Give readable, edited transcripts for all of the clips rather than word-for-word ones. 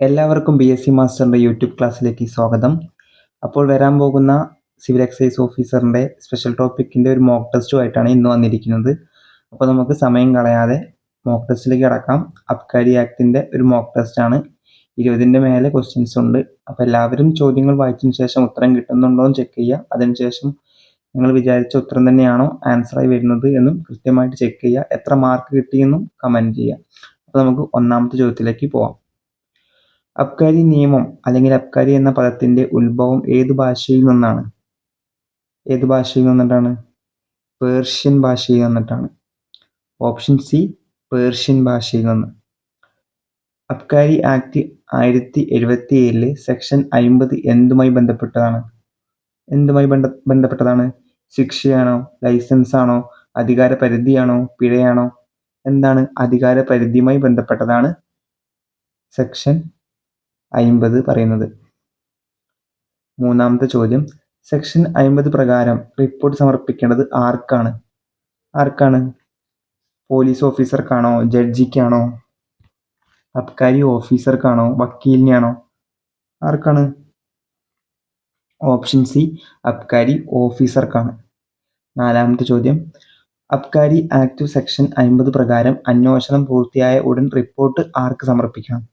എല്ലാവർക്കും BSc മാസ്റ്ററിൻ്റെ YouTube ക്ലാസ്സിലേക്ക് സ്വാഗതം. അപ്പോൾ വരാൻ പോകുന്ന സിവിൽ എക്സൈസ് ഓഫീസറിൻ്റെ സ്പെഷ്യൽ ടോപ്പിക്കിൻ്റെ ഒരു മോക്ക് ടെസ്റ്റുമായിട്ടാണ് ഇന്ന് വന്നിരിക്കുന്നത്. അപ്പോൾ നമുക്ക് സമയം കളയാതെ മോക്ക് ടെസ്റ്റിലേക്ക് കടക്കാം. അബ്കാരി ആക്ടിൻ്റെ ഒരു മോക്ക് ടെസ്റ്റാണ്. 20ൻ്റെ മേലെ ക്വസ്റ്റ്യൻസ് ഉണ്ട്. അപ്പോൾ എല്ലാവരും ചോദ്യങ്ങൾ വായിച്ചതിന് ശേഷം ഉത്തരം കിട്ടുന്നുണ്ടോ എന്ന് ചെക്ക് ചെയ്യുക. അതിനുശേഷം നിങ്ങൾ വിചാരിച്ച ഉത്തരം തന്നെയാണോ ആൻസറായി വരുന്നത് എന്നും കൃത്യമായിട്ട് ചെക്ക് ചെയ്യുക. എത്ര മാർക്ക് കിട്ടിയെന്നും കമൻറ്റ് ചെയ്യുക. അപ്പോൾ നമുക്ക് ഒന്നാമത്തെ ചോദ്യത്തിലേക്ക് പോവാം. അബ്കാരി നിയമം അല്ലെങ്കിൽ അബ്കാരി എന്ന പദത്തിന്റെ ഉത്ഭവം ഏത് ഭാഷയിൽ നിന്നാണ്? ഏത് ഭാഷയിൽ നിന്നിട്ടാണ്? പേർഷ്യൻ ഭാഷയിൽ നിന്നിട്ടാണ്. ഓപ്ഷൻ സി, പേർഷ്യൻ ഭാഷയിൽ നിന്ന്. അബ്കാരി ആക്ട് 1077 സെക്ഷൻ 50 എന്തുമായി ബന്ധപ്പെട്ടതാണ്? ബന്ധപ്പെട്ടതാണ്? ശിക്ഷയാണോ, ലൈസൻസ് ആണോ, അധികാര പരിധിയാണോ, പിഴയാണോ? എന്താണ്? അധികാര പരിധിയുമായി ബന്ധപ്പെട്ടതാണ് സെക്ഷൻ 50 പറയുന്നത്. മൂന്നാമത്തെ ചോദ്യം, സെക്ഷൻ 50 പ്രകാരം റിപ്പോർട്ട് സമർപ്പിക്കേണ്ടത് ആർക്കാണ്? പോലീസ് ഓഫീസർക്കാണോ, ജഡ്ജിക്കാണോ, അബ്കാരി ഓഫീസർക്കാണോ, വക്കീലിനാണോ? ആർക്കാണ്? ഓപ്ഷൻ സി, അബ്കാരി ഓഫീസർക്കാണ്. നാലാമത്തെ ചോദ്യം, അബ്കാരി ആക്ട് സെക്ഷൻ 50 പ്രകാരം അന്വേഷണം പൂർത്തിയായ ഉടൻ റിപ്പോർട്ട് ആർക്ക് സമർപ്പിക്കണം?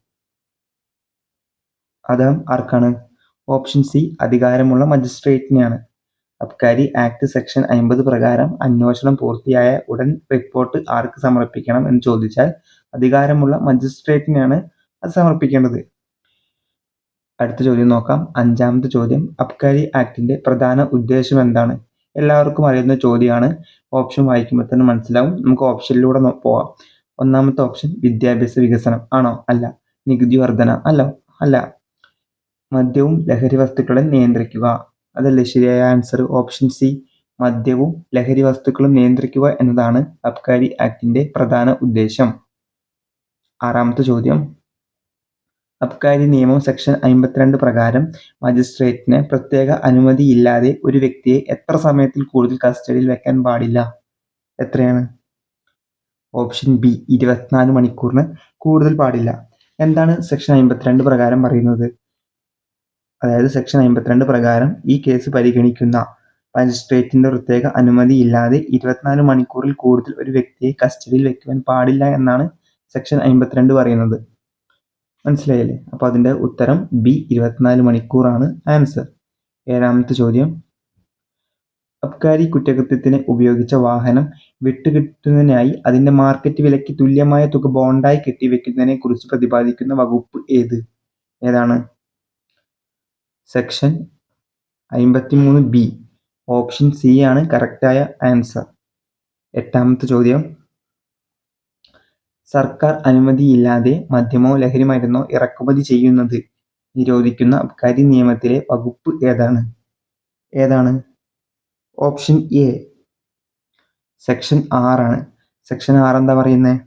അത് ആർക്കാണ്? ഓപ്ഷൻ സി, അധികാരമുള്ള മജിസ്ട്രേറ്റിനെയാണ്. അബ്കാരി ആക്ട് സെക്ഷൻ 50 പ്രകാരം അന്വേഷണം പൂർത്തിയായ ഉടൻ റിപ്പോർട്ട് ആർക്ക് സമർപ്പിക്കണം എന്ന് ചോദിച്ചാൽ അധികാരമുള്ള മജിസ്ട്രേറ്റിനെയാണ് അത് സമർപ്പിക്കേണ്ടത്. അടുത്ത ചോദ്യം നോക്കാം. അഞ്ചാമത്തെ ചോദ്യം, അബ്കാരി ആക്ടിന്റെ പ്രധാന ഉദ്ദേശം എന്താണ്? എല്ലാവർക്കും അറിയുന്ന ചോദ്യമാണ്. ഓപ്ഷൻ വായിക്കുമ്പോൾ തന്നെ മനസ്സിലാവും. നമുക്ക് ഓപ്ഷനിലൂടെ പോവാം. ഒന്നാമത്തെ ഓപ്ഷൻ വിദ്യാഭ്യാസ വികസനം ആണോ? അല്ല. നികുതി വർധന അല്ല. മദ്യവും ലഹരി വസ്തുക്കളും നിയന്ത്രിക്കുക, അതല്ലേ ശരിയായ ആൻസർ? ഓപ്ഷൻ സി, മദ്യവും ലഹരി വസ്തുക്കളും നിയന്ത്രിക്കുക എന്നതാണ് അബ്കാരി ആക്ടിന്റെ പ്രധാന ഉദ്ദേശം. ആറാമത്തെ ചോദ്യം, അബ്കാരി നിയമം സെക്ഷൻ 52 പ്രകാരം മജിസ്ട്രേറ്റിന് പ്രത്യേക അനുമതിയില്ലാതെ ഒരു വ്യക്തിയെ എത്ര സമയത്തിൽ കൂടുതൽ കസ്റ്റഡിയിൽ വെക്കാൻ പാടില്ല? എത്രയാണ്? ഓപ്ഷൻ ബി, 24 മണിക്കൂറിന് കൂടുതൽ പാടില്ല. എന്താണ് സെക്ഷൻ 52 പ്രകാരം പറയുന്നത്? അതായത് സെക്ഷൻ 52 പ്രകാരം ഈ കേസ് പരിഗണിക്കുന്ന മജിസ്ട്രേറ്റിന്റെ പ്രത്യേക അനുമതിയില്ലാതെ 24 മണിക്കൂറിൽ കൂടുതൽ ഒരു വ്യക്തിയെ കസ്റ്റഡിയിൽ വെക്കുവാൻ പാടില്ല എന്നാണ് സെക്ഷൻ 52 പറയുന്നത്. മനസ്സിലായില്ലേ? അപ്പോൾ അതിന്റെ ഉത്തരം ബി, 24 മണിക്കൂറാണ് ആൻസർ. ഏഴാമത്തെ ചോദ്യം, അബ്കാരി കുറ്റകൃത്യത്തിന് ഉപയോഗിച്ച വാഹനം വിട്ടുകിട്ടുന്നതിനായി അതിന്റെ മാർക്കറ്റ് വിലയ്ക്ക് തുല്യമായ തുക ബോണ്ടായി കെട്ടിവെക്കുന്നതിനെ കുറിച്ച് പ്രതിപാദിക്കുന്ന വകുപ്പ് ഏതാണ്? Section 53B. ഓപ്ഷൻ സി ആണ് കറക്റ്റായ ആൻസർ. എട്ടാമത്തെ ചോദ്യം, സർക്കാർ അനുമതിയില്ലാതെ മദ്യമോ ലഹരി മരുന്നോ ഇറക്കുമതി ചെയ്യുന്നത് നിരോധിക്കുന്ന അബ്കാരി നിയമത്തിലെ വകുപ്പ് ഏതാണ്? ഓപ്ഷൻ എ, സെക്ഷൻ 6 ആണ്. സെക്ഷൻ 6 എന്താ പറയുന്നത്?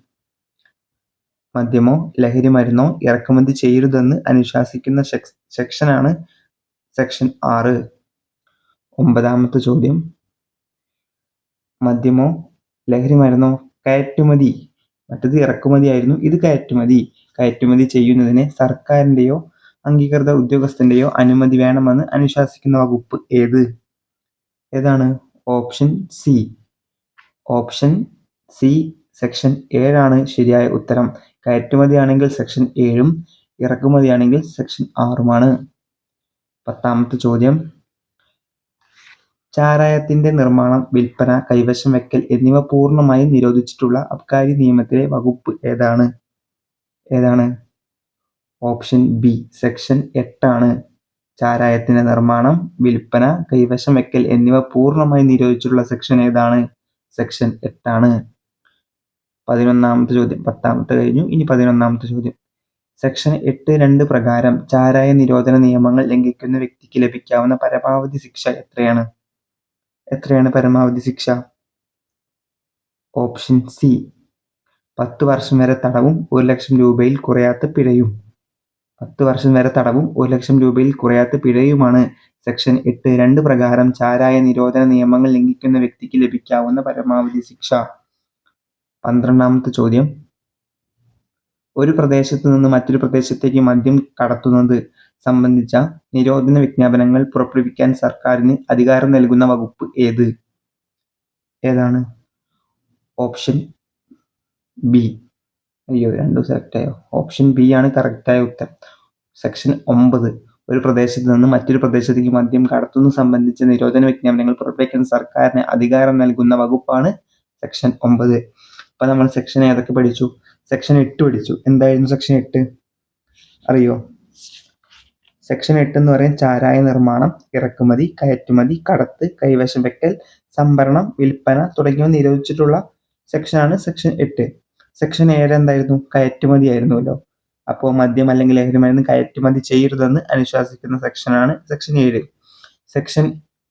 മദ്യമോ ലഹരി മരുന്നോ ഇറക്കുമതി ചെയ്യരുതെന്ന് അനുശാസിക്കുന്ന സെക്ഷനാണ് സെക്ഷൻ 6. ഒമ്പതാമത്തെ ചോദ്യം, മദ്യമോ ലഹരി മരുന്നോ കയറ്റുമതി, മറ്റത് ഇറക്കുമതി ആയിരുന്നു, ഇത് കയറ്റുമതി ചെയ്യുന്നതിന് സർക്കാരിന്റെയോ അംഗീകൃത ഉദ്യോഗസ്ഥന്റെയോ അനുമതി വേണമെന്ന് അനുശാസിക്കുന്ന വകുപ്പ് ഏതാണ്? ഓപ്ഷൻ സി, സെക്ഷൻ 7 ആണ് ശരിയായ ഉത്തരം. കയറ്റുമതി ആണെങ്കിൽ സെക്ഷൻ 7ഉം ഇറക്കുമതി ആണെങ്കിൽ സെക്ഷൻ 6ഉമാണ്. പത്താമത്തെ ചോദ്യം, ചാരായത്തിന്റെ നിർമ്മാണം, വിൽപ്പന, കൈവശം വെക്കൽ എന്നിവ പൂർണ്ണമായും നിരോധിച്ചിട്ടുള്ള അബ്കാരി നിയമത്തിലെ വകുപ്പ് ഏതാണ്? ഓപ്ഷൻ ബി, സെക്ഷൻ 8 ആണ്. ചാരായത്തിന്റെ നിർമ്മാണം, വിൽപ്പന, കൈവശം വെക്കൽ എന്നിവ പൂർണ്ണമായി നിരോധിച്ചിട്ടുള്ള സെക്ഷൻ ഏതാണ്? സെക്ഷൻ 8 ആണ്. 11ാമത്തെ ചോദ്യം, 10ാമത്തെ കഴിഞ്ഞു. ഇനി 11ാമത്തെ ചോദ്യം, സെക്ഷൻ 8(2) പ്രകാരം ചാരായ നിരോധന നിയമങ്ങൾ ലംഘിക്കുന്ന വ്യക്തിക്ക് ലഭിക്കാവുന്ന പരമാവധി ശിക്ഷ എത്രയാണ് പരമാവധി ശിക്ഷ? ഓപ്ഷൻ സി, 10 വർഷം വരെ തടവും 1 ലക്ഷം രൂപയിൽ കുറയാത്ത പിഴയും. 10 വർഷം വരെ തടവും 1 ലക്ഷം രൂപയിൽ കുറയാത്ത പിഴയുമാണ് സെക്ഷൻ 8(2) പ്രകാരം ചാരായ നിരോധന നിയമങ്ങൾ ലംഘിക്കുന്ന വ്യക്തിക്ക് ലഭിക്കാവുന്ന പരമാവധി ശിക്ഷ. 12ാമത്തെ ചോദ്യം, ഒരു പ്രദേശത്ത് നിന്ന് മറ്റൊരു പ്രദേശത്തേക്ക് മദ്യം കടത്തുന്നത് സംബന്ധിച്ച നിരോധന വിജ്ഞാപനങ്ങൾ പുറപ്പെടുവിക്കാൻ സർക്കാരിന് അധികാരം നൽകുന്ന വകുപ്പ് ഏതാണ്? Option B. അയ്യോ, രണ്ടും സെലക്റ്റായോ? ഓപ്ഷൻ ബി ആണ് കറക്റ്റായ ഉത്തരം. സെക്ഷൻ 9 ഒരു പ്രദേശത്ത് നിന്ന് മറ്റൊരു പ്രദേശത്തേക്ക് മദ്യം കടത്തുന്നത് സംബന്ധിച്ച നിരോധന വിജ്ഞാപനങ്ങൾ പുറപ്പെടുവിക്കാൻ സർക്കാരിന് അധികാരം നൽകുന്ന വകുപ്പാണ് സെക്ഷൻ 9. അപ്പൊ നമ്മൾ സെക്ഷൻ ഏതൊക്കെ പഠിച്ചു? സെക്ഷൻ 8 പഠിച്ചു. എന്തായിരുന്നു സെക്ഷൻ 8? അറിയോ? സെക്ഷൻ 8 എന്ന് പറയും ചാരായ നിർമ്മാണം, ഇറക്കുമതി, കയറ്റുമതി, കടത്ത്, കൈവശം വെക്കൽ, സംഭരണം, വിൽപ്പന തുടങ്ങിയവ നിരോധിച്ചിട്ടുള്ള സെക്ഷനാണ് സെക്ഷൻ 8. സെക്ഷൻ 7 എന്തായിരുന്നു? കയറ്റുമതി ആയിരുന്നല്ലോ. അപ്പോൾ മദ്യം അല്ലെങ്കിൽ ലഹരി മരുന്ന് കയറ്റുമതി ചെയ്യരുതെന്ന് അനുശാസിക്കുന്ന സെക്ഷനാണ് സെക്ഷൻ 7. സെക്ഷൻ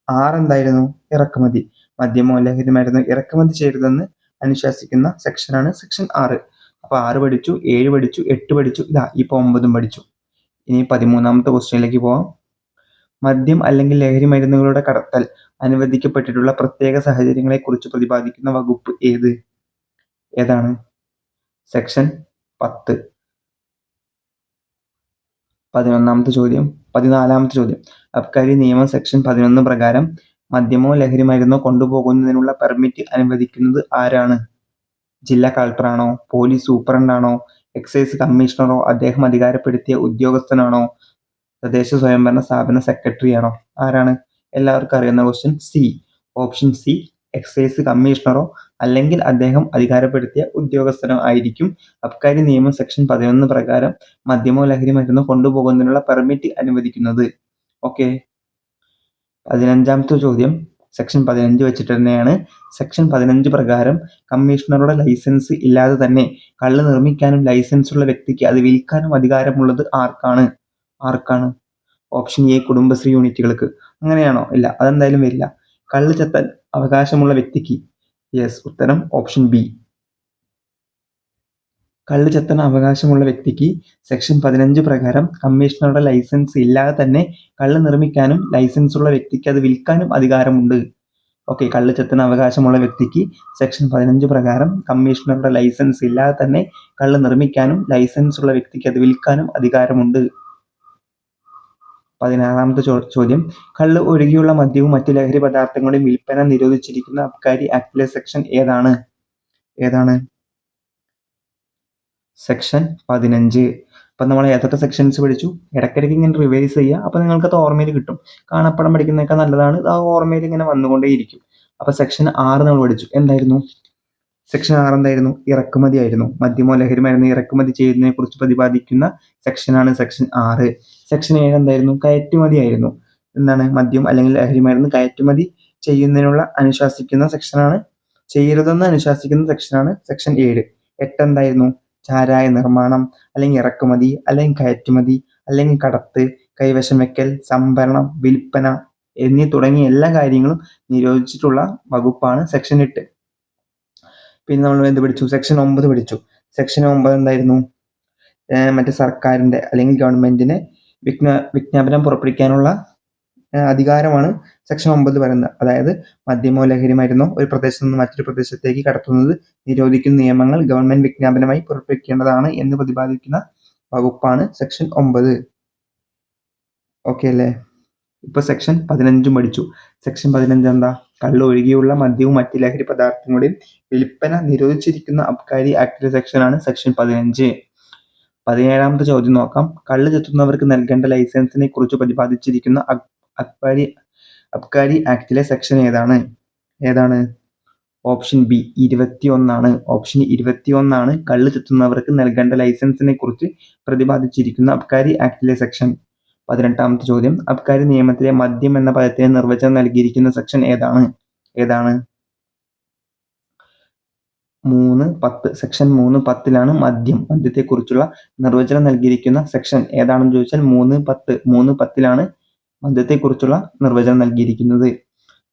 6 എന്തായിരുന്നു? ഇറക്കുമതി. മദ്യമോ ലഹരി മരുന്ന് ഇറക്കുമതി ചെയ്യരുതെന്ന് അനുശാസിക്കുന്ന സെക്ഷനാണ് സെക്ഷൻ 6. അപ്പോൾ 6 പഠിച്ചു, 7 പഠിച്ചു, 8 പഠിച്ചു, ഇപ്പോൾ 9 പഠിച്ചു. ഇനി 13ാമത്തെ ക്വസ്റ്റ്യനിലേക്ക് പോവാം. മദ്യം അല്ലെങ്കിൽ ലഹരി മരുന്നുകളുടെ കടത്തൽ അനുവദിക്കപ്പെട്ടിട്ടുള്ള പ്രത്യേക സാഹചര്യങ്ങളെ കുറിച്ച് പ്രതിപാദിക്കുന്ന വകുപ്പ് ഏതാണ്? സെക്ഷൻ 10. 11ാമത്തെ ചോദ്യം. 14ാമത്തെ ചോദ്യം. അബ്കാരി നിയമം സെക്ഷൻ 11 പ്രകാരം മദ്യമോ ലഹരി മരുന്നോ കൊണ്ടുപോകുന്നതിനുള്ള പെർമിറ്റ് അനുവദിക്കുന്നത് ആരാണ്? ജില്ലാ കളക്ടറാണോ? പോലീസ് സൂപ്രണ്ടാണോ? എക്സൈസ് കമ്മീഷണറോ? അദ്ദേഹം അധികാരപ്പെടുത്തിയ ഉദ്യോഗസ്ഥനാണോ? തദ്ദേശ സ്വയംഭരണ സ്ഥാപന സെക്രട്ടറിയാണോ? ആരാണ്? എല്ലാവർക്കും അറിയുന്ന question C. Option C. Excise കമ്മീഷണറോ അല്ലെങ്കിൽ അദ്ദേഹം അധികാരപ്പെടുത്തിയ ഉദ്യോഗസ്ഥനോ ആയിരിക്കും അബ്കാരി നിയമം സെക്ഷൻ 11 പ്രകാരം മദ്യമോ ലഹരി മരുന്നോ കൊണ്ടുപോകുന്നതിനുള്ള പെർമിറ്റ് അനുവദിക്കുന്നത്. ഓക്കെ. 15ാമത്തെ ചോദ്യം സെക്ഷൻ 15 വെച്ചിട്ട് തന്നെയാണ്. സെക്ഷൻ 15 പ്രകാരം കമ്മീഷണറുടെ ലൈസൻസ് ഇല്ലാതെ തന്നെ കള്ള് നിർമ്മിക്കാനും ലൈസൻസ് ഉള്ള വ്യക്തിക്ക് അത് വിൽക്കാനും അധികാരമുള്ളത് ആർക്കാണ്? Option A. കുടുംബശ്രീ യൂണിറ്റുകൾക്ക്. അങ്ങനെയാണോ? ഇല്ല, അതെന്തായാലും വരില്ല. കള്ള് ചെത്താൻ അവകാശമുള്ള വ്യക്തിക്ക്. യെസ്, ഉത്തരം ഓപ്ഷൻ ബി. കള്ള് ചെത്താൻ അവകാശമുള്ള വ്യക്തിക്ക് സെക്ഷൻ 15 പ്രകാരം കമ്മീഷണറുടെ ലൈസൻസ് ഇല്ലാതെ തന്നെ കള്ള് നിർമ്മിക്കാനും ലൈസൻസ് ഉള്ള വ്യക്തിക്ക് അത് വിൽക്കാനും അധികാരമുണ്ട്. ഓക്കെ. കള്ള് ചെത്താൻ അവകാശമുള്ള വ്യക്തിക്ക് സെക്ഷൻ 15 പ്രകാരം കമ്മീഷണറുടെ ലൈസൻസ് ഇല്ലാതെ തന്നെ കള്ള് നിർമ്മിക്കാനും ലൈസൻസ് ഉള്ള വ്യക്തിക്ക് അത് വിൽക്കാനും അധികാരമുണ്ട്. 16ാമത്തെ ചോദ്യം. കള്ള് ഒഴികെയുള്ള മദ്യവും മറ്റ് ലഹരി പദാർത്ഥങ്ങളുടെയും വിൽപ്പന നിരോധിച്ചിരിക്കുന്ന അബ്കാരി ആക്ടിലെ സെക്ഷൻ ഏതാണ്? സെക്ഷൻ 15. അപ്പം നമ്മൾ ഏതൊക്കെ സെക്ഷൻസ് പഠിച്ചു? ഇടയ്ക്കിടയ്ക്ക് ഇങ്ങനെ റിവൈസ് ചെയ്യുക. അപ്പോൾ നിങ്ങൾക്കത് ഓർമ്മയിൽ കിട്ടും. കാണപ്പടം പഠിക്കുന്നതൊക്കെ നല്ലതാണ്. ആ ഓർമ്മയിൽ ഇങ്ങനെ വന്നുകൊണ്ടേയിരിക്കും. അപ്പോൾ സെക്ഷൻ 6 നമ്മൾ പഠിച്ചു. എന്തായിരുന്നു സെക്ഷൻ 6? എന്തായിരുന്നു? ഇറക്കുമതി ആയിരുന്നു. മദ്യമോ ലഹരി മരുന്ന് ഇറക്കുമതി ചെയ്യുന്നതിനെ കുറിച്ച് പ്രതിപാദിക്കുന്ന സെക്ഷനാണ് സെക്ഷൻ 6. സെക്ഷൻ 7 എന്തായിരുന്നു? കയറ്റുമതി ആയിരുന്നു. എന്താണ്? മദ്യം അല്ലെങ്കിൽ ലഹരി മരുന്ന് കയറ്റുമതി ചെയ്യുന്നതിനുള്ള അനുശാസിക്കുന്ന സെക്ഷനാണ്, ചെയ്യരുതെന്ന് അനുശാസിക്കുന്ന സെക്ഷനാണ് സെക്ഷൻ 7. 8 എന്തായിരുന്നു? ചാരായ നിർമ്മാണം അല്ലെങ്കിൽ ഇറക്കുമതി അല്ലെങ്കിൽ കയറ്റുമതി അല്ലെങ്കിൽ കടത്ത്, കൈവശം വെക്കൽ, സംഭരണം, വിൽപ്പന എന്നീ തുടങ്ങിയ എല്ലാ കാര്യങ്ങളും നിരോധിച്ചിട്ടുള്ള വകുപ്പാണ് സെക്ഷൻ 8. പിന്നെ നമ്മൾ എന്ത് പഠിച്ചു? സെക്ഷൻ 9 പഠിച്ചു. സെക്ഷൻ 9 എന്തായിരുന്നു? മറ്റേ സർക്കാരിൻ്റെ അല്ലെങ്കിൽ ഗവൺമെന്റിന് വിജ്ഞാപനം പുറപ്പെടുവിക്കാനുള്ള അധികാരമാണ് സെക്ഷൻ 9 പറയുന്നത്. അതായത് മദ്യമോ ലഹരി മരുന്നോ ഒരു പ്രദേശത്ത് നിന്ന് മറ്റൊരു പ്രദേശത്തേക്ക് കടത്തുന്നത് നിരോധിക്കുന്ന നിയമങ്ങൾ ഗവൺമെന്റ് വിജ്ഞാപനമായി പുറപ്പെടുവിക്കേണ്ടതാണ് എന്ന് പ്രതിപാദിക്കുന്ന വകുപ്പാണ് സെക്ഷൻ 9. ഓക്കെ അല്ലേ? ഇപ്പൊ സെക്ഷൻ 15 പഠിച്ചു. സെക്ഷൻ 15 എന്താ? കള്ള് ഒഴികെയുള്ള മദ്യവും മറ്റ് ലഹരി പദാർത്ഥങ്ങളുടെയും വിൽപ്പന നിരോധിച്ചിരിക്കുന്ന അബ്കാരി ആക്ടിലെ സെക്ഷനാണ് സെക്ഷൻ 15. 17ാമത്തെ ചോദ്യം നോക്കാം. കള്ള് ചെത്തുന്നവർക്ക് നൽകേണ്ട ലൈസൻസിനെ കുറിച്ച് പ്രതിപാദിച്ചിരിക്കുന്ന അബ്കാരി ആക്ടിലെ സെക്ഷൻ ഏതാണ്? Option B. 21 ഓപ്ഷൻ 21 കള്ള് ചെത്തുന്നവർക്ക് നൽകേണ്ട ലൈസൻസിനെ കുറിച്ച് പ്രതിപാദിച്ചിരിക്കുന്ന അബ്കാരി ആക്ടിലെ സെക്ഷൻ. 18ാമത്തെ ചോദ്യം. അബ്കാരി നിയമത്തിലെ മദ്യം എന്ന പദത്തിന് നിർവചനം നൽകിയിരിക്കുന്ന സെക്ഷൻ ഏതാണ്? 3.10. സെക്ഷൻ 3.10 മദ്യത്തെക്കുറിച്ചുള്ള നിർവചനം നൽകിയിരിക്കുന്ന സെക്ഷൻ ഏതാണെന്ന് ചോദിച്ചാൽ 3.10 മദ്യത്തെക്കുറിച്ചുള്ള നിർവചനം നൽകിയിരിക്കുന്നത്.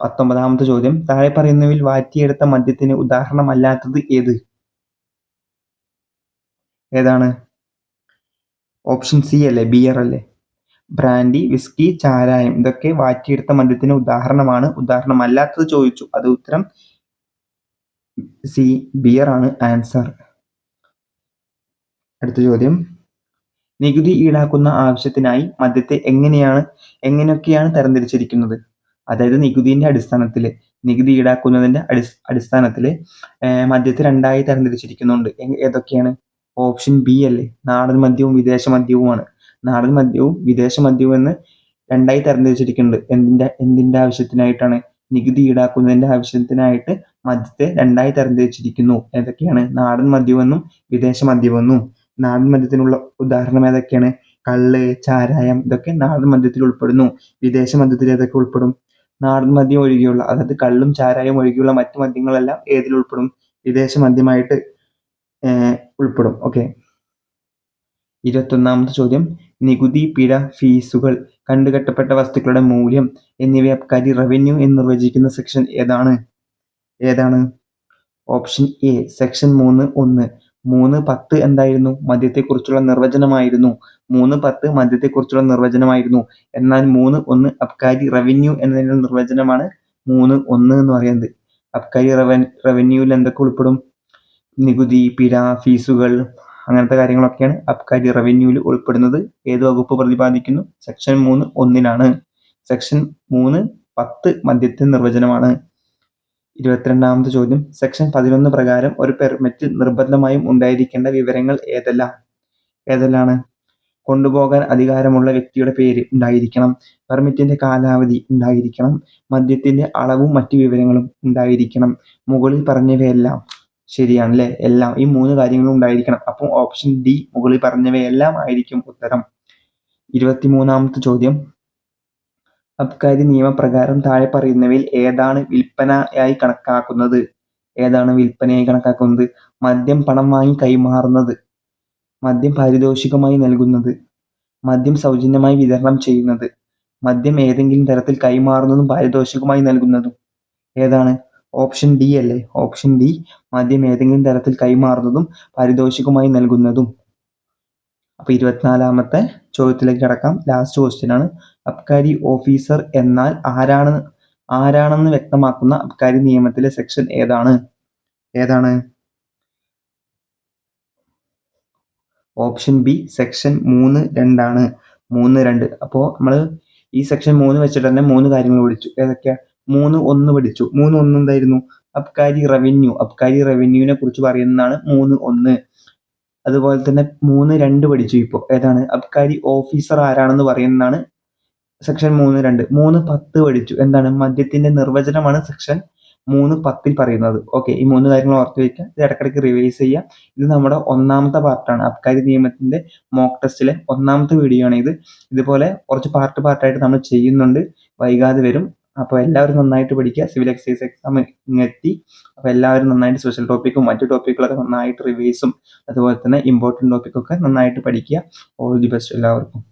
19ാമത്തെ ചോദ്യം. താഴെ പറയുന്നവയിൽ വാറ്റിയെടുത്ത മദ്യത്തിന് ഉദാഹരണമല്ലാത്തത് ഏതാണ്? ഓപ്ഷൻ സി അല്ലേ? ബിയർ അല്ലേ? ബ്രാൻഡി, വിസ്കി, ചാരായം ഇതൊക്കെ വാറ്റിയെടുത്ത മദ്യത്തിന് ഉദാഹരണമാണ്. ഉദാഹരണമല്ലാത്തത് ചോദിച്ചു. അത് ഉത്തരം സി. ബിയർ ആണ് ആൻസർ. അടുത്ത ചോദ്യം, നികുതി ഈടാക്കുന്ന ആവശ്യത്തിനായി മദ്യത്തെ എങ്ങനെയൊക്കെയാണ് തരംതിരിച്ചിരിക്കുന്നത്? അതായത് നികുതിന്റെ അടിസ്ഥാനത്തില്, നികുതി ഈടാക്കുന്നതിന്റെ അടിസ്ഥാനത്തില് മദ്യത്തെ രണ്ടായി തരംതിരിച്ചിരിക്കുന്നുണ്ട്. ഏതൊക്കെയാണ്? ഓപ്ഷൻ ബി അല്ലേ, നാടൻ മദ്യവും വിദേശ മദ്യവുമാണ്. നാടൻ മദ്യവും വിദേശ മദ്യവും എന്ന് രണ്ടായി തരംതിരിച്ചിരിക്കുന്നുണ്ട്. എന്തിന്റെ ആവശ്യത്തിനായിട്ടാണ്? നികുതി ഈടാക്കുന്നതിന്റെ ആവശ്യത്തിനായിട്ട് മദ്യത്തെ രണ്ടായി തരംതിരിച്ചിരിക്കുന്നു. ഏതൊക്കെയാണ്? നാടൻ മദ്യമെന്നും വിദേശ മദ്യമെന്നും. നാടൻ മദ്യത്തിനുള്ള ഉദാഹരണം ഏതൊക്കെയാണ്? കള്ള്, ചാരായം, ഇതൊക്കെ നാടൻ മദ്യത്തിൽ ഉൾപ്പെടുന്നു. വിദേശ മദ്യത്തിൽ ഏതൊക്കെ ഉൾപ്പെടും? നാടൻ മദ്യം ഒഴികെയുള്ള, അതായത് കള്ളും ചാരായം ഒഴികെയുള്ള മറ്റു മദ്യങ്ങളെല്ലാം ഏതിൽ ഉൾപ്പെടും? വിദേശ മദ്യമായിട്ട് ഉൾപ്പെടും. ഓക്കെ. 21ാമത്തെ ചോദ്യം, നികുതി, പിഴ, ഫീസുകൾ, കണ്ടുകെട്ടപ്പെട്ട വസ്തുക്കളുടെ മൂല്യം എന്നിവയെ അബ്കാരി റവന്യൂ എന്ന് നിർവചിക്കുന്ന സെക്ഷൻ ഏതാണ്? Option A section 3(1). 3(10) എന്തായിരുന്നു? മദ്യത്തെക്കുറിച്ചുള്ള നിർവചനമായിരുന്നു. 3(10) എന്നാൽ 3(1) അബ്കാരി റവന്യൂ എന്നതിന്റെ നിർവചനമാണ് 3(1) എന്ന് പറയുന്നത്. അബ്കാരി റവന്യൂവിൽ എന്തൊക്കെ ഉൾപ്പെടും? നികുതി, പിഴ, ഫീസുകൾ, അങ്ങനത്തെ കാര്യങ്ങളൊക്കെയാണ് അബ്കാരി റവന്യൂവിൽ ഉൾപ്പെടുന്നത്. ഏത് വകുപ്പ് പ്രതിപാദിക്കുന്നു? സെക്ഷൻ 3(1) സെക്ഷൻ 3(10) മദ്യത്തിന്റെ നിർവചനമാണ്. 22ാമത്തെ ചോദ്യം, സെക്ഷൻ 11 പ്രകാരം ഒരു പെർമിറ്റിൽ നിർബന്ധമായും ഉണ്ടായിരിക്കേണ്ട വിവരങ്ങൾ ഏതെല്ലാണ്? കൊണ്ടുപോകാൻ അധികാരമുള്ള വ്യക്തിയുടെ പേര് ഉണ്ടായിരിക്കണം, പെർമിറ്റിന്റെ കാലാവധി ഉണ്ടായിരിക്കണം, മദ്യത്തിന്റെ അളവും മറ്റു വിവരങ്ങളും ഉണ്ടായിരിക്കണം. മുകളിൽ പറഞ്ഞവയെല്ലാം ശരിയാണ് അല്ലേ? എല്ലാം, ഈ 3 കാര്യങ്ങളും ഉണ്ടായിരിക്കണം. അപ്പം ഓപ്ഷൻ ഡി, മുകളിൽ പറഞ്ഞവയെല്ലാം ആയിരിക്കും ഉത്തരം. 23ാമത്തെ ചോദ്യം, അബ്കാരി നിയമപ്രകാരം താഴെ പറയുന്നവയിൽ ഏതാണ് വിൽപ്പനയായി കണക്കാക്കുന്നത്? മദ്യം പണം വാങ്ങി കൈമാറുന്നത്, മദ്യം പാരിതോഷികമായി നൽകുന്നത്, മദ്യം സൗജന്യമായി വിതരണം ചെയ്യുന്നത്, മദ്യം ഏതെങ്കിലും തരത്തിൽ കൈമാറുന്നതും പാരിതോഷികമായി നൽകുന്നതും. ഏതാണ്? ഓപ്ഷൻ ഡി അല്ലേ? ഓപ്ഷൻ ഡി, മദ്യം ഏതെങ്കിലും തരത്തിൽ കൈമാറുന്നതും പാരിതോഷികമായി നൽകുന്നതും. അപ്പൊ 24ാമത്തെ ചോദ്യത്തിലേക്ക് കടക്കാം. ലാസ്റ്റ് ക്വസ്റ്റ്യൻ ആണ്. അബ്കാരി ഓഫീസർ എന്നാൽ ആരാണെന്ന് വ്യക്തമാക്കുന്ന അബ്കാരി നിയമത്തിലെ സെക്ഷൻ ഏതാണ്? Option B section 3(2) 3(2). അപ്പോൾ നമ്മൾ ഈ സെക്ഷൻ 3 വെച്ചിട്ട് തന്നെ 3 കാര്യങ്ങൾ പഠിച്ചു. ഏതൊക്കെയാ? 3(1) പഠിച്ചു. 3(1) എന്തായിരുന്നു? അബ്കാരി റവന്യൂവിനെ കുറിച്ച് പറയുന്നതാണ് 3(1). അതുപോലെ തന്നെ 3(2) പഠിച്ചു. ഇപ്പോൾ ഏതാണ്? അബ്കാരി ഓഫീസർ ആരാണെന്ന് പറയുന്നതാണ് സെക്ഷൻ 3(2). 3(10) പഠിച്ചു. എന്താണ്? മദ്യത്തിന്റെ നിർവചനമാണ് സെക്ഷൻ 3(10) പറയുന്നത്. ഓക്കെ, ഈ 3 കാര്യങ്ങൾ ഓർത്ത് വയ്ക്കുക. ഇത് ഇടയ്ക്കിടയ്ക്ക് റിവൈസ് ചെയ്യുക. ഇത് നമ്മുടെ 1ാമത്തെ പാർട്ടാണ്. അബ്കാരി നിയമത്തിന്റെ മോക്ക് ടെസ്റ്റിലെ 1ാമത്തെ വീഡിയോ ആണ് ഇത്. ഇതുപോലെ കുറച്ച് പാർട്ടായിട്ട് നമ്മൾ ചെയ്യുന്നുണ്ട്. വൈകാതെ വരും. അപ്പോൾ എല്ലാവരും നന്നായിട്ട് പഠിക്കുക. സിവിൽ എക്സൈസ് എക്സാം എത്തി. അപ്പോൾ എല്ലാവരും നന്നായിട്ട് സ്പെഷ്യൽ ടോപ്പിക്കും മറ്റു ടോപ്പിക്കുകളൊക്കെ നന്നായിട്ട് റിവൈസും അതുപോലെ തന്നെ ഇമ്പോർട്ടൻറ്റ് ടോപ്പിക്കൊക്കെ നന്നായിട്ട് പഠിക്കുക. ഓൾ ദി ബെസ്റ്റ് എല്ലാവർക്കും.